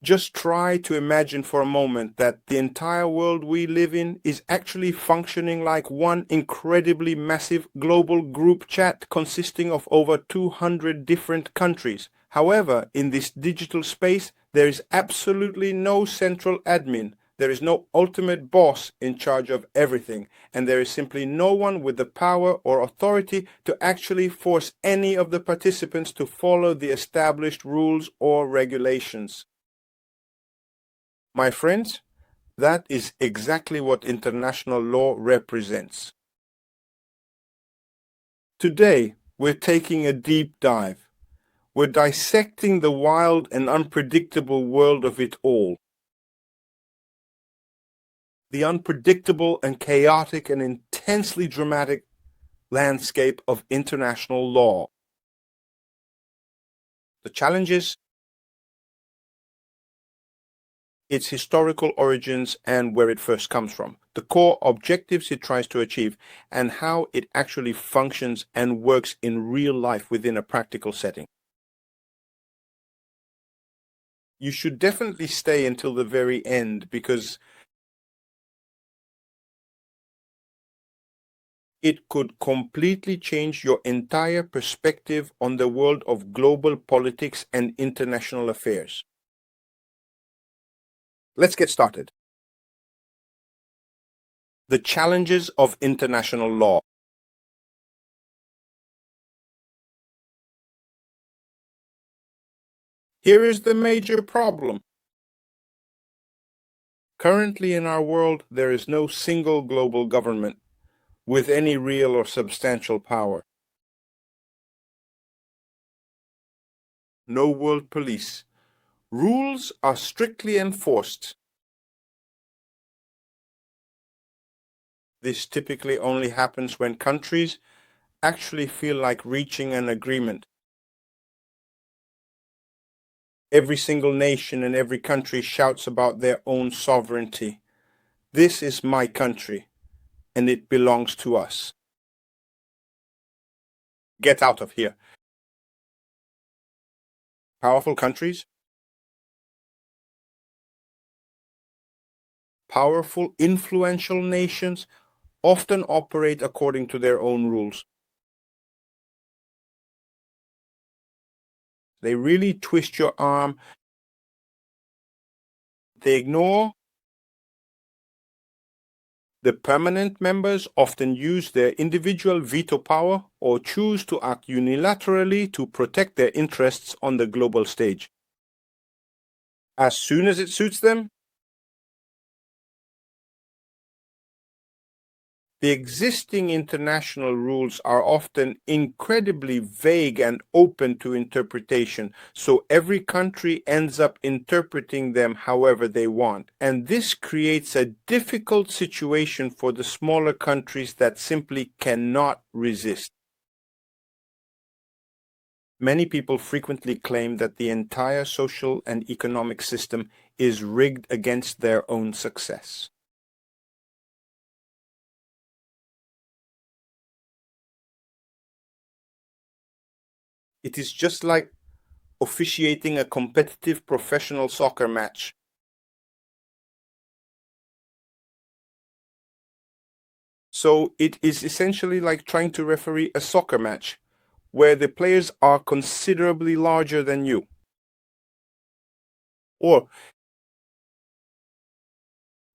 Just try to imagine for a moment that the entire world we live in is actually functioning like one incredibly massive global group chat consisting of over 200 different countries. However, in this digital space, there is absolutely no central admin. There is no ultimate boss in charge of everything, and there is simply no one with the power or authority to actually force any of the participants to follow the established rules or regulations. My friends, that is exactly what international law represents. Today, we're taking a deep dive. We're dissecting the wild and unpredictable world of it all. The unpredictable and chaotic and intensely dramatic landscape of international law. The challenges, its historical origins and where it first comes from, the core objectives it tries to achieve, and how it actually functions and works in real life within a practical setting. You should definitely stay until the very end because it could completely change your entire perspective on the world of global politics and international affairs. Let's get started. The challenges of international law. Here is the major problem. Currently in our world, there is no single global government with any real or substantial power. No world police. Rules are strictly enforced. This typically only happens when countries actually feel like reaching an agreement. Every single nation and every country shouts about their own sovereignty. This is my country, and it belongs to us. Get out of here. Powerful countries, powerful, influential nations often operate according to their own rules. They really twist your arm. They ignore. The permanent members often use their individual veto power or choose to act unilaterally to protect their interests on the global stage. As soon as it suits them, the existing international rules are often incredibly vague and open to interpretation, so every country ends up interpreting them however they want. And this creates a difficult situation for the smaller countries that simply cannot resist. Many people frequently claim that the entire social and economic system is rigged against their own success. It is just like officiating a competitive professional soccer match. So it is essentially like trying to referee a soccer match where the players are considerably larger than you. Or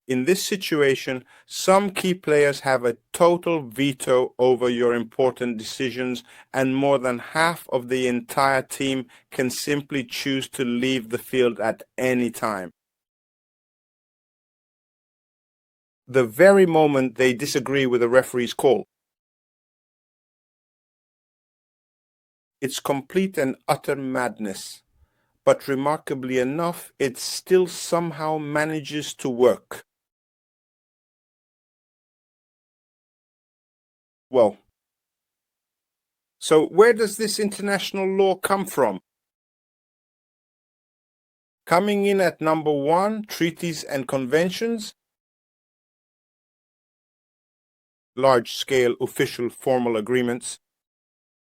in this situation, some key players have a total veto over your important decisions, and more than half of the entire team can simply choose to leave the field at any time. The very moment they disagree with the referee's call. It's complete and utter madness, but remarkably enough, it still somehow manages to work. Well, so where does this international law come from? Coming in at number one, treaties and conventions. Large-scale official formal agreements.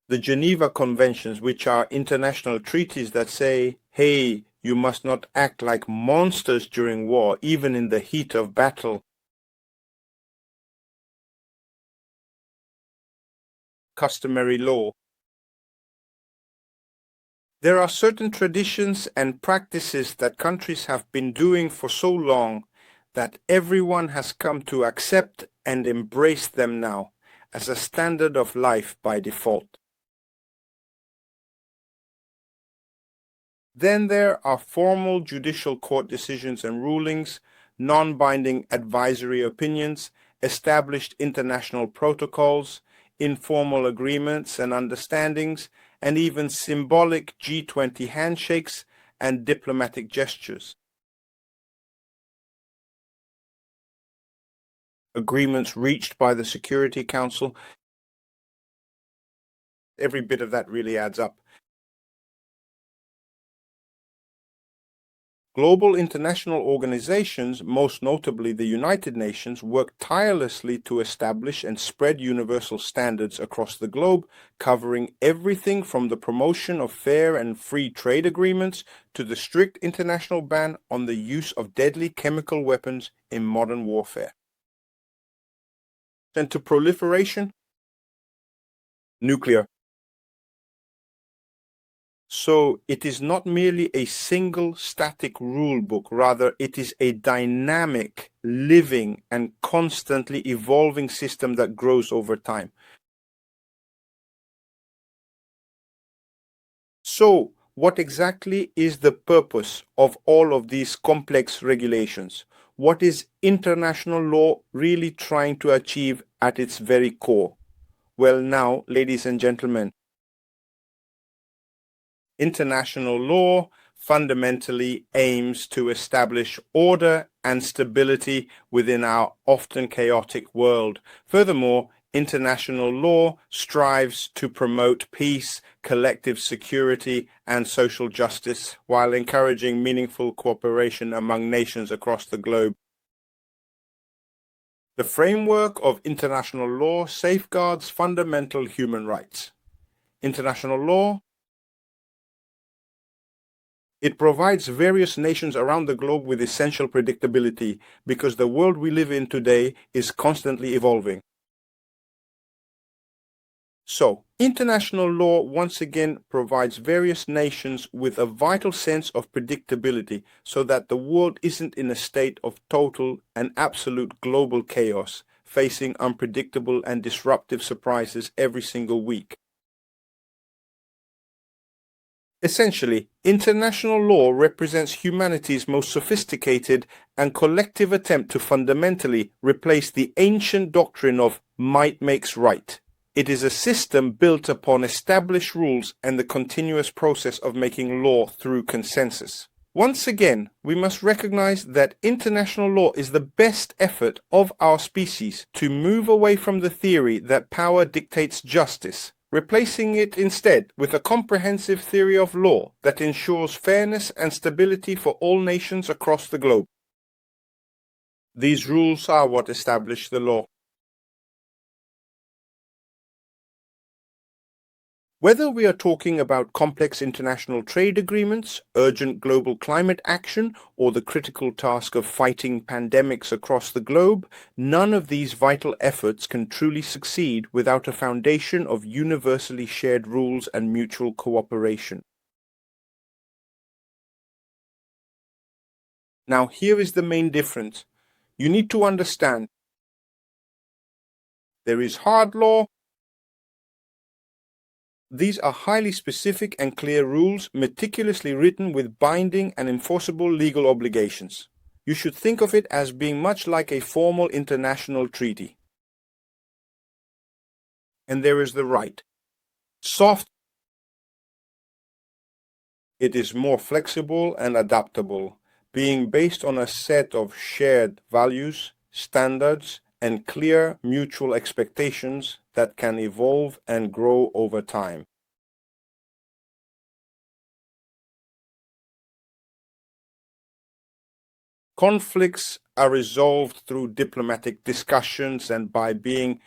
The Geneva Conventions, which are international treaties that say, hey, You must not act like monsters during war, even in the heat of battle. Customary law. There are certain traditions and practices that countries have been doing for so long that everyone has come to accept and embrace them now as a standard of life by default. Then there are formal judicial court decisions and rulings, non-binding advisory opinions, established international protocols, informal agreements and understandings, and even symbolic G20 handshakes and diplomatic gestures. Agreements reached by the Security Council, every bit of that really adds up. Global international organizations, most notably the United Nations, work tirelessly to establish and spread universal standards across the globe, covering everything from the promotion of fair and free trade agreements to the strict international ban on the use of deadly chemical weapons in modern warfare. And to proliferation, nuclear. So it is not merely a single static rule book, rather it is a dynamic, living, and constantly evolving system that grows over time. So what exactly is the purpose of all of these complex regulations? What is international law really trying to achieve at its very core? Well, now, ladies and gentlemen, international law fundamentally aims to establish order and stability within our often chaotic world. Furthermore, international law strives to promote peace, collective security, and social justice while encouraging meaningful cooperation among nations across the globe. The framework of international law safeguards fundamental human rights. International law, it provides various nations around the globe with essential predictability because the world we live in today is constantly evolving. So, international law once again provides various nations with a vital sense of predictability so that the world isn't in a state of total and absolute global chaos, facing unpredictable and disruptive surprises every single week. Essentially, international law represents humanity's most sophisticated and collective attempt to fundamentally replace the ancient doctrine of might makes right. It is a system built upon established rules and the continuous process of making law through consensus. Once again, we must recognize that international law is the best effort of our species to move away from the theory that power dictates justice, replacing it instead with a comprehensive theory of law that ensures fairness and stability for all nations across the globe. These rules are what establish the law. Whether we are talking about complex international trade agreements, urgent global climate action, or the critical task of fighting pandemics across the globe, none of these vital efforts can truly succeed without a foundation of universally shared rules and mutual cooperation. Now, here is the main difference. You need to understand there is hard law. These are highly specific and clear rules, meticulously written with binding and enforceable legal obligations. You should think of it as being much like a formal international treaty. And there is the right. Soft. It is more flexible and adaptable, being based on a set of shared values, standards, and clear mutual expectations that can evolve and grow over time. Conflicts are resolved through diplomatic discussions and by being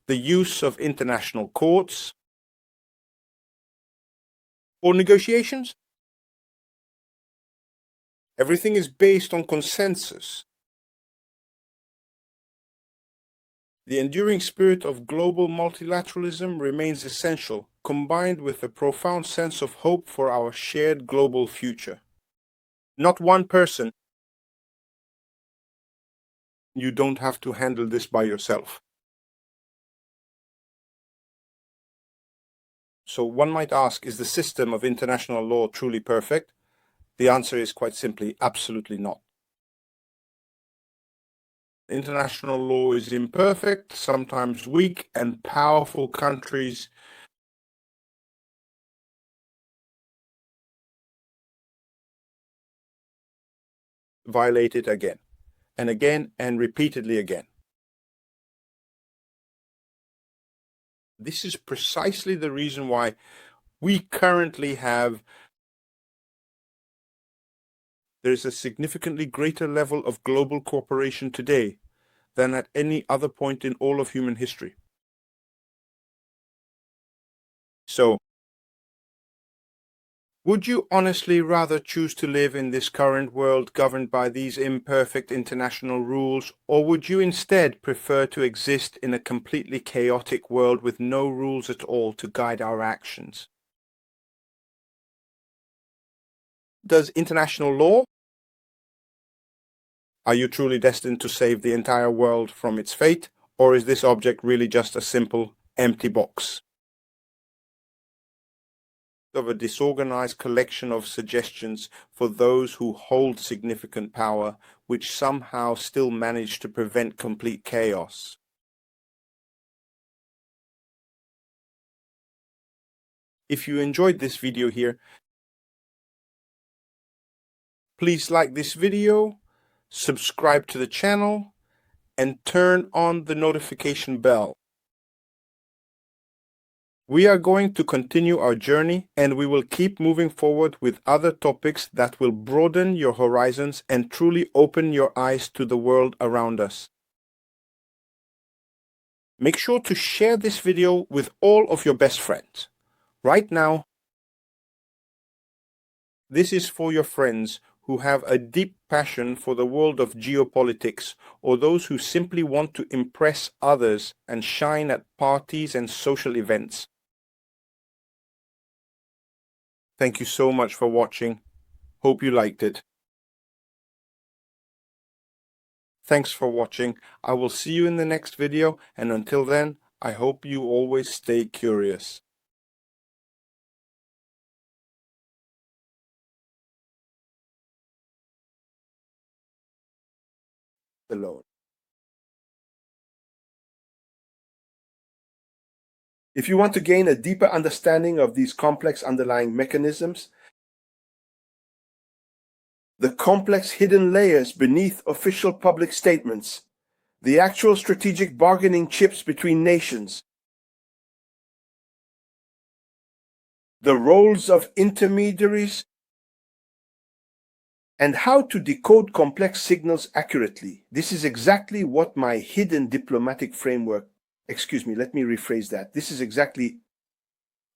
the use of international courts or negotiations. Everything is based on consensus. The enduring spirit of global multilateralism remains essential, combined with a profound sense of hope for our shared global future. Not one person. You don't have to handle this by yourself. So one might ask, is the system of international law truly perfect? The answer is quite simply, absolutely not. International law is imperfect, sometimes weak, and powerful countries violate it again and repeatedly again. This is precisely the reason why we currently have there is a significantly greater level of global cooperation today than at any other point in all of human history. So, would you honestly rather choose to live in this current world governed by these imperfect international rules, or would you instead prefer to exist in a completely chaotic world with no rules at all to guide our actions? Does international law? Are you truly destined to save the entire world from its fate, or is this object really just a simple, empty box of a disorganized collection of suggestions for those who hold significant power, which somehow still manage to prevent complete chaos? If you enjoyed this video here, please like this video, subscribe to the channel, and turn on the notification bell. We are going to continue our journey, and we will keep moving forward with other topics that will broaden your horizons and truly open your eyes to the world around us. Make sure to share this video with all of your best friends. Right now, this is for your friends who have a deep passion for the world of geopolitics, or those who simply want to impress others and shine at parties and social events. Thank you so much for watching. Hope you liked it. Thanks for watching. I will see you in the next video, and until then, I hope you always stay curious. Alone. If you want to gain a deeper understanding of these complex underlying mechanisms, the complex hidden layers beneath official public statements, the actual strategic bargaining chips between nations, the roles of intermediaries, and how to decode complex signals accurately. This is exactly what my hidden diplomatic framework, let me rephrase that. This is exactly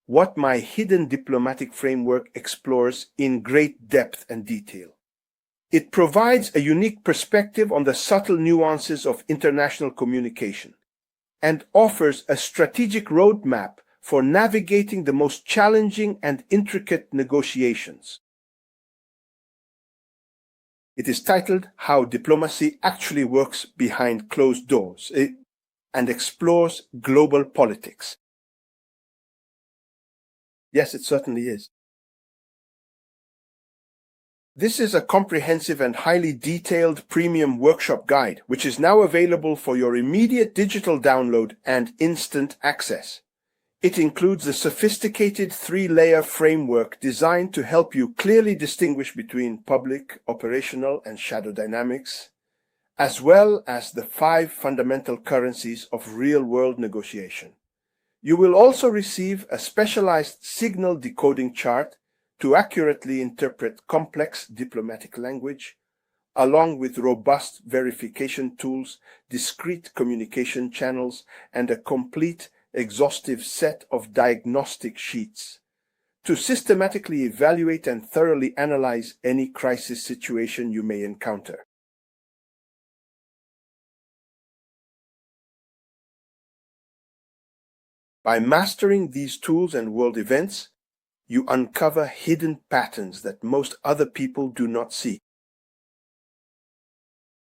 what my hidden diplomatic framework explores in great depth and detail. It provides a unique perspective on the subtle nuances of international communication and offers a strategic roadmap for navigating the most challenging and intricate negotiations. It is titled How Diplomacy Actually Works Behind Closed Doors and explores global politics. Yes, it certainly is. This is a comprehensive and highly detailed premium workshop guide, which is now available for your immediate digital download and instant access. It includes a sophisticated 3-layer framework designed to help you clearly distinguish between public, operational, and shadow dynamics, as well as the 5 fundamental currencies of real-world negotiation. You will also receive a specialized signal decoding chart to accurately interpret complex diplomatic language, along with robust verification tools, discrete communication channels, and a complete, exhaustive set of diagnostic sheets. to systematically evaluate and thoroughly analyze any crisis situation you may encounter. By mastering these tools and world events, you uncover hidden patterns that most other people do not see.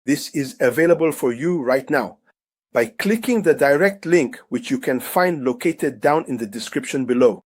This is available for you right now by clicking the direct link which you can find located down in the description below.